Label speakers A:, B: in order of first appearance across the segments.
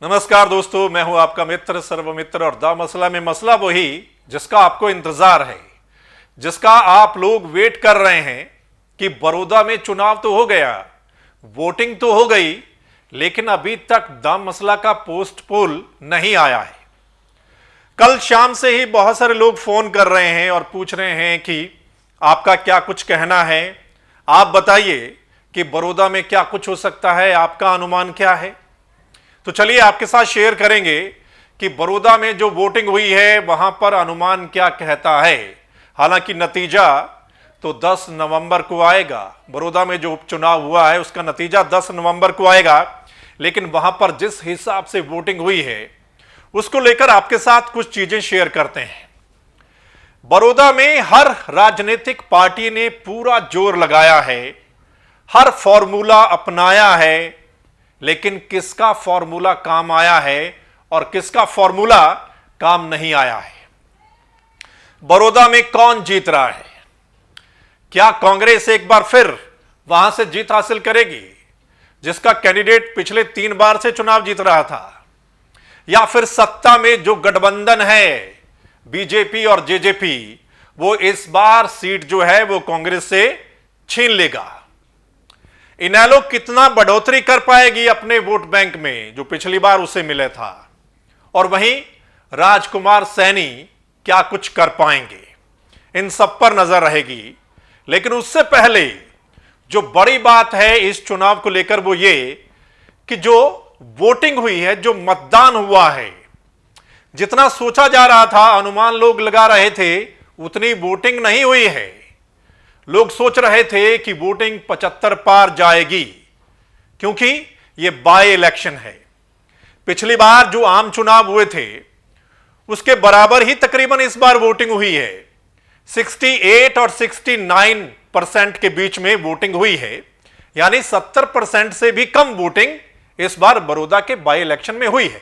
A: नमस्कार दोस्तों, मैं हूं आपका मित्र सर्वमित्र और द मसला में मसला वही जिसका आपको इंतजार है, जिसका आप लोग वेट कर रहे हैं कि बड़ौदा में चुनाव तो हो गया, वोटिंग तो हो गई, लेकिन अभी तक द मसला का पोस्ट पोल नहीं आया है। कल शाम से ही बहुत सारे लोग फोन कर रहे हैं और पूछ रहे हैं कि आपका क्या कुछ कहना है, आप बताइए कि बड़ौदा में क्या कुछ हो सकता है, आपका अनुमान क्या है। तो चलिए आपके साथ शेयर करेंगे कि बड़ौदा में जो वोटिंग हुई है वहां पर अनुमान क्या कहता है। हालांकि नतीजा तो 10 नवंबर को आएगा। बड़ौदा में जो उपचुनाव हुआ है उसका नतीजा 10 नवंबर को आएगा, लेकिन वहां पर जिस हिसाब से वोटिंग हुई है उसको लेकर आपके साथ कुछ चीजें शेयर करते हैं। बड़ौदा में हर राजनीतिक पार्टी ने पूरा जोर लगाया है, हर फॉर्मूला अपनाया है, लेकिन किसका फॉर्मूला काम आया है और किसका फॉर्मूला काम नहीं आया है। बड़ौदा में कौन जीत रहा है? क्या कांग्रेस एक बार फिर वहां से जीत हासिल करेगी, जिसका कैंडिडेट पिछले 3 बार से चुनाव जीत रहा था, या फिर सत्ता में जो गठबंधन है बीजेपी और जेजेपी, वो इस बार सीट जो है वो कांग्रेस से छीन लेगा। इनेलो कितना बढ़ोतरी कर पाएगी अपने वोट बैंक में जो पिछली बार उसे मिले था, और वहीं राजकुमार सैनी क्या कुछ कर पाएंगे, इन सब पर नजर रहेगी। लेकिन उससे पहले जो बड़ी बात है इस चुनाव को लेकर वो ये कि जो वोटिंग हुई है, जो मतदान हुआ है, जितना सोचा जा रहा था, अनुमान लोग लगा रहे थे, उतनी वोटिंग नहीं हुई है। लोग सोच रहे थे कि वोटिंग 75 पार जाएगी, क्योंकि यह बाय इलेक्शन है। पिछली बार जो आम चुनाव हुए थे उसके बराबर ही तकरीबन इस बार वोटिंग हुई है। 68 और 69% के बीच में वोटिंग हुई है, यानी 70% से भी कम वोटिंग इस बार बड़ौदा के बाय इलेक्शन में हुई है।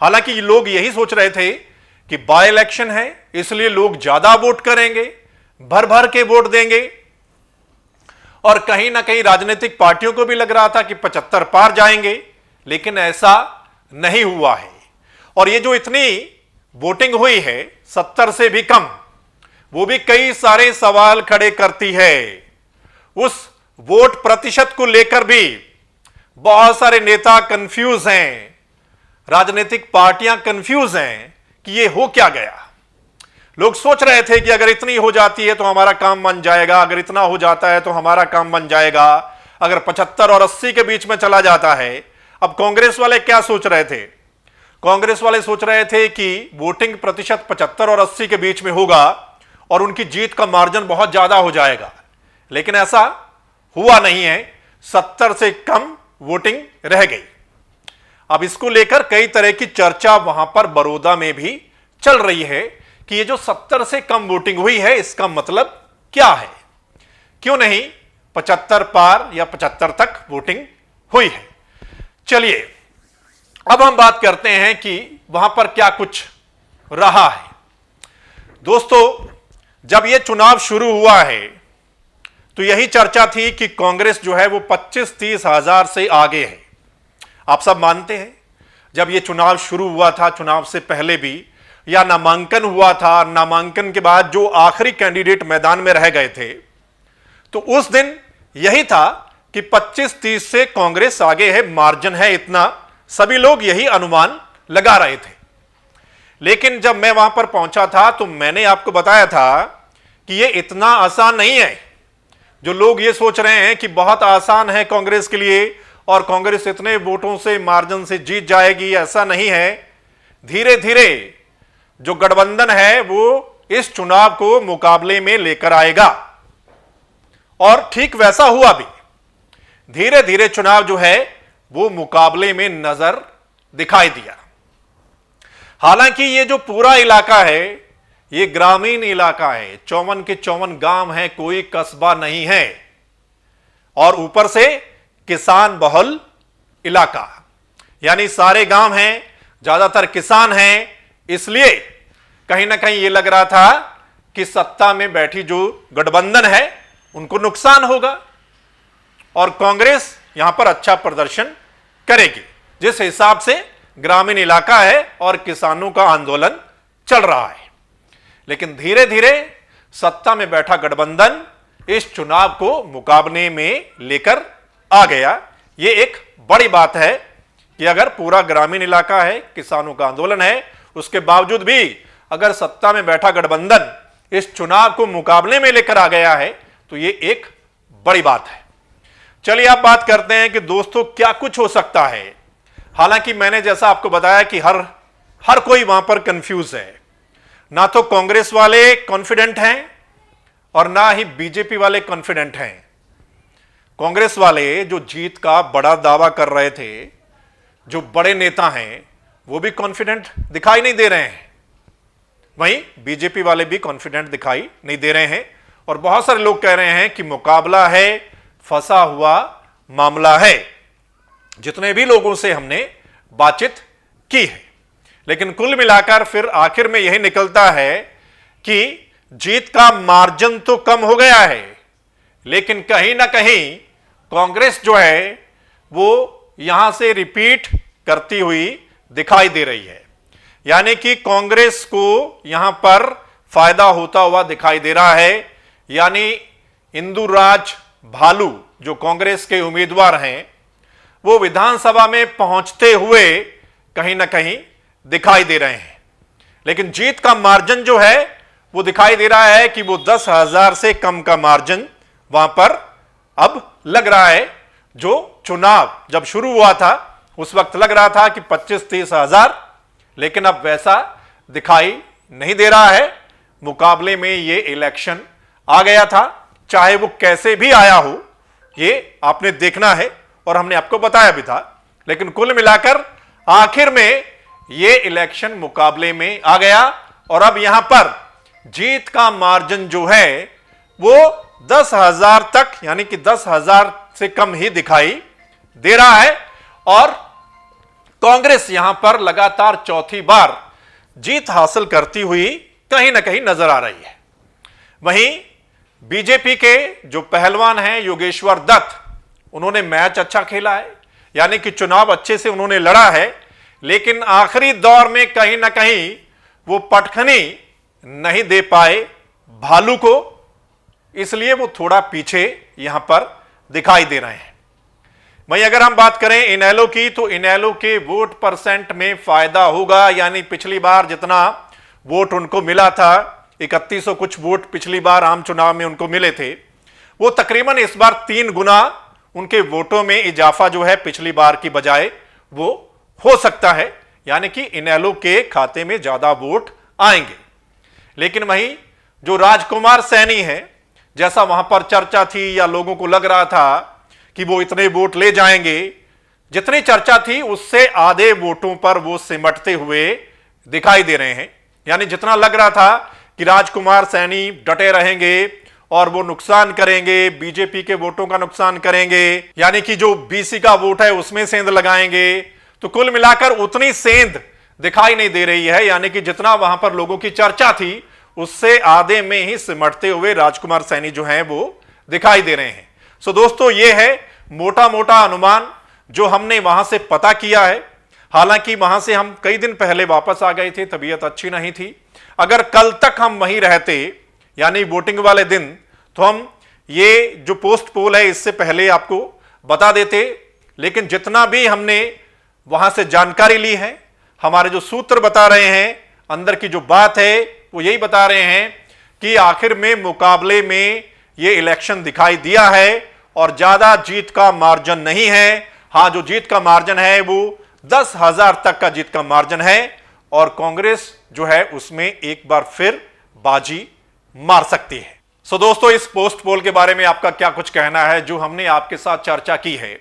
A: हालांकि लोग यही सोच रहे थे कि बाय इलेक्शन है इसलिए लोग ज्यादा वोट करेंगे, भर भर के वोट देंगे, और कहीं ना कहीं राजनीतिक पार्टियों को भी लग रहा था कि 75 पार जाएंगे, लेकिन ऐसा नहीं हुआ है। और ये जो इतनी वोटिंग हुई है 70 से भी कम, वो भी कई सारे सवाल खड़े करती है। उस वोट प्रतिशत को लेकर भी बहुत सारे नेता कंफ्यूज हैं, राजनीतिक पार्टियां कंफ्यूज हैं कि ये हो क्या गया। लोग सोच रहे थे कि अगर इतनी हो जाती है तो हमारा काम बन जाएगा, अगर इतना हो जाता है तो हमारा काम बन जाएगा, अगर 75 और 80 के बीच में चला जाता है। अब कांग्रेस वाले क्या सोच रहे थे? कांग्रेस वाले सोच रहे थे कि वोटिंग प्रतिशत 75 और 80 के बीच में होगा और उनकी जीत का मार्जिन बहुत ज्यादा हो जाएगा, लेकिन ऐसा हुआ नहीं है। 70 से कम वोटिंग रह गई। अब इसको लेकर कई तरह की चर्चा वहां पर बड़ौदा में भी चल रही है कि ये जो 70 से कम वोटिंग हुई है इसका मतलब क्या है, क्यों नहीं 75 पार या 75 तक वोटिंग हुई है। चलिए अब हम बात करते हैं कि वहां पर क्या कुछ रहा है। दोस्तों, जब यह चुनाव शुरू हुआ है तो यही चर्चा थी कि कांग्रेस जो है वो 25-30 हजार से आगे है। आप सब मानते हैं जब यह चुनाव शुरू हुआ था, चुनाव से पहले भी, या नामांकन हुआ था, नामांकन के बाद जो आखिरी कैंडिडेट मैदान में रह गए थे, तो उस दिन यही था कि 25-30 से कांग्रेस आगे है, मार्जिन है इतना, सभी लोग यही अनुमान लगा रहे थे। लेकिन जब मैं वहां पर पहुंचा था तो मैंने आपको बताया था कि यह इतना आसान नहीं है। जो लोग ये सोच रहे हैं कि बहुत आसान है कांग्रेस के लिए और कांग्रेस इतने वोटों से, मार्जिन से जीत जाएगी, ऐसा नहीं है। धीरे धीरे जो गठबंधन है वो इस चुनाव को मुकाबले में लेकर आएगा, और ठीक वैसा हुआ भी। धीरे धीरे चुनाव जो है वो मुकाबले में नजर दिखाई दिया। हालांकि ये जो पूरा इलाका है ये ग्रामीण इलाका है, 54 के 54 गांव हैं, कोई कस्बा नहीं है, और ऊपर से किसान बहुल इलाका, यानी सारे गांव हैं, ज्यादातर किसान हैं। इसलिए कहीं ना कहीं यह लग रहा था कि सत्ता में बैठी जो गठबंधन है उनको नुकसान होगा और कांग्रेस यहां पर अच्छा प्रदर्शन करेगी, जिस हिसाब से ग्रामीण इलाका है और किसानों का आंदोलन चल रहा है। लेकिन धीरे धीरे सत्ता में बैठा गठबंधन इस चुनाव को मुकाबले में लेकर आ गया। यह एक बड़ी बात है कि अगर पूरा ग्रामीण इलाका है, किसानों का आंदोलन है, उसके बावजूद भी अगर सत्ता में बैठा गठबंधन इस चुनाव को मुकाबले में लेकर आ गया है तो यह एक बड़ी बात है। चलिए आप बात करते हैं कि दोस्तों क्या कुछ हो सकता है। हालांकि मैंने जैसा आपको बताया कि हर कोई वहां पर कंफ्यूज है। ना तो कांग्रेस वाले कॉन्फिडेंट हैं और ना ही बीजेपी वाले कॉन्फिडेंट हैं। कांग्रेस वाले जो जीत का बड़ा दावा कर रहे थे, जो बड़े नेता हैं, वो भी कॉन्फिडेंट दिखाई नहीं दे रहे हैं। वहीं बीजेपी वाले भी कॉन्फिडेंट दिखाई नहीं दे रहे हैं और बहुत सारे लोग कह रहे हैं कि मुकाबला है, फंसा हुआ मामला है। जितने भी लोगों से हमने बातचीत की है, लेकिन कुल मिलाकर फिर आखिर में यही निकलता है कि जीत का मार्जिन तो कम हो गया है, लेकिन कहीं ना कहीं कांग्रेस जो है वो यहां से रिपीट करती हुई दिखाई दे रही है। यानी कि कांग्रेस को यहां पर फायदा होता हुआ दिखाई दे रहा है। यानी इंदुराज भालू जो कांग्रेस के उम्मीदवार हैं, वो विधानसभा में पहुंचते हुए कहीं ना कहीं दिखाई दे रहे हैं। लेकिन जीत का मार्जिन जो है वो दिखाई दे रहा है कि वो 10,000 से कम का मार्जिन वहां पर अब लग रहा है। जो चुनाव जब शुरू हुआ था उस वक्त लग रहा था कि 25-30 हजार, लेकिन अब वैसा दिखाई नहीं दे रहा है। मुकाबले में ये इलेक्शन आ गया था, चाहे वो कैसे भी आया हो, ये आपने देखना है और हमने आपको बताया भी था। लेकिन कुल मिलाकर आखिर में ये इलेक्शन मुकाबले में आ गया और अब यहां पर जीत का मार्जिन जो है वो 10,000 तक, यानी कि 10,000 से कम ही दिखाई दे रहा है। और कांग्रेस यहां पर लगातार चौथी बार जीत हासिल करती हुई कहीं ना कहीं नजर आ रही है। वहीं बीजेपी के जो पहलवान हैं योगेश्वर दत्त, उन्होंने मैच अच्छा खेला है, यानी कि चुनाव अच्छे से उन्होंने लड़ा है, लेकिन आखिरी दौर में कहीं ना कहीं वो पटखनी नहीं दे पाए भालू को, इसलिए वो थोड़ा पीछे यहां पर दिखाई दे रहे हैं। वहीं अगर हम बात करें इनेलो की, तो इनेलो के वोट परसेंट में फायदा होगा। यानी पिछली बार जितना वोट उनको मिला था, 3100 कुछ वोट पिछली बार आम चुनाव में उनको मिले थे, वो तकरीबन इस बार 3 गुना उनके वोटों में इजाफा जो है पिछली बार की बजाय वो हो सकता है। यानी कि इनेलो के खाते में ज्यादा वोट आएंगे। लेकिन वहीं जो राजकुमार सैनी है, जैसा वहां पर चर्चा थी या लोगों को लग रहा था कि वो इतने वोट ले जाएंगे, जितनी चर्चा थी उससे आधे वोटों पर वो सिमटते हुए दिखाई दे रहे हैं। यानी जितना लग रहा था कि राजकुमार सैनी डटे रहेंगे और वो नुकसान करेंगे, बीजेपी के वोटों का नुकसान करेंगे, यानी कि जो बीसी का वोट है उसमें सेंध लगाएंगे, तो कुल मिलाकर उतनी सेंध दिखाई नहीं दे रही है। यानी कि जितना वहां पर लोगों की चर्चा थी उससे आधे में ही सिमटते हुए राजकुमार सैनी जो हैं वो दिखाई दे रहे हैं। सो दोस्तों, ये है मोटा मोटा अनुमान जो हमने वहां से पता किया है। हालांकि वहां से हम कई दिन पहले वापस आ गए थे, तबीयत अच्छी नहीं थी। अगर कल तक हम वहीं रहते, यानी वोटिंग वाले दिन, तो हम ये जो पोस्ट पोल है इससे पहले आपको बता देते। लेकिन जितना भी हमने वहां से जानकारी ली है, हमारे जो सूत्र बता रहे हैं, अंदर की जो बात है वो यही बता रहे हैं कि आखिर में मुकाबले में ये इलेक्शन दिखाई दिया है और ज्यादा जीत का मार्जिन नहीं है। हां, जो जीत का मार्जिन है वो 10,000 तक का जीत का मार्जिन है और कांग्रेस जो है उसमें एक बार फिर बाजी मार सकती है। सो दोस्तों, इस पोस्ट पोल के बारे में आपका क्या कुछ कहना है जो हमने आपके साथ चर्चा की है?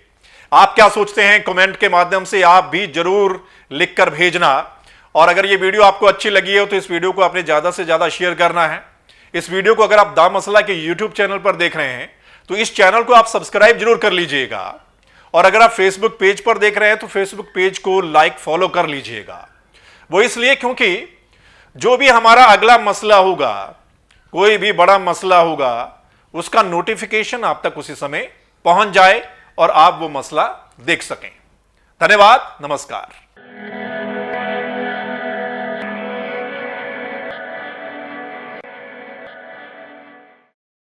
A: आप क्या सोचते हैं? कमेंट के माध्यम से आप भी जरूर लिखकर भेजना। और अगर ये वीडियो आपको अच्छी लगी हो तो इस वीडियो को आपने ज्यादा से ज्यादा शेयर करना है। इस वीडियो को अगर आप दा मसला के यूट्यूब चैनल पर देख रहे हैं तो इस चैनल को आप सब्सक्राइब जरूर कर लीजिएगा। और अगर आप फेसबुक पेज पर देख रहे हैं तो फेसबुक पेज को लाइक फॉलो कर लीजिएगा। वो इसलिए क्योंकि जो भी हमारा अगला मसला होगा, कोई भी बड़ा मसला होगा, उसका नोटिफिकेशन आप तक उसी समय पहुंच जाए और आप वो मसला देख सकें। धन्यवाद, नमस्कार।